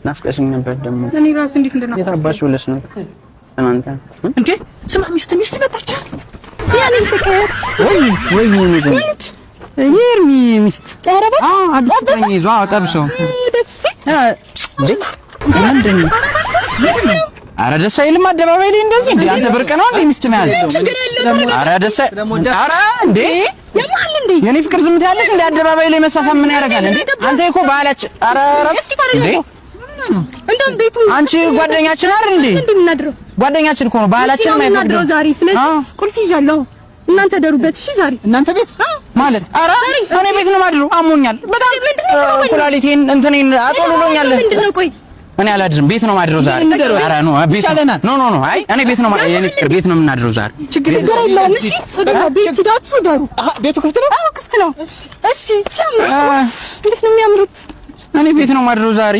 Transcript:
ናፍቀሽኝ ነበር ደግሞ እኔ ራሱ እንዴት እንደናፈቀሽ የታባሽ ብለሽ ነው እናንተ እንዴ? ስማ ሚስት መጣች ያኔ ፍቅር ወይ ነች የርሚ ሚስት ተረባ አጥብኝ ይዟው ጠብሶ ደስ ሲል ምንድን ነው? ኧረ ደስ አይልም አደባባይ ላይ እንደዚህ እንጂ አንተ ብርቅ ነው እንዴ ሚስት መያዝ? ኧረ ደስ ኧረ እንዴ ያማል እንዴ የኔ ፍቅር ዝም ትያለሽ እንዴ? አደባባይ ላይ መሳሳም ምን ያደርጋል እንዴ? አንተ እኮ ባህላችን ኧረ እንዴ እንደም ቤቱ አንቺ ጓደኛችን አይደል እንዴ? ምንድነው ጓደኛችን እኮ ነው ባህላችን የማይፈቅደው ዛሬ። ስለዚህ ቁልፍ ይዣለሁ እናንተ ደሩበት። እሺ ዛሬ እናንተ ቤት ማለት ኧረ እኔ ቤት ነው ማድረው። አሞኛል በጣም ኩላሊቴን እንትኔን አጦልሎኛል። ምንድነው ቆይ እኔ አላድርም ቤት ነው ማድረው ዛሬ። ኧረ ነው ቤት ኖ አይ እኔ ቤት ነው የኔ ፍቅር ቤት ነው የምናድረው ዛሬ። ችግር የለውም። እሺ ጽዱ ቤት ሂዳችሁ ደሩ። ቤቱ ክፍት ነው? አዎ ክፍት ነው። እሺ ሲያምር እንዴት ነው የሚያምሩት። እኔ ቤት ነው ማድረው ዛሬ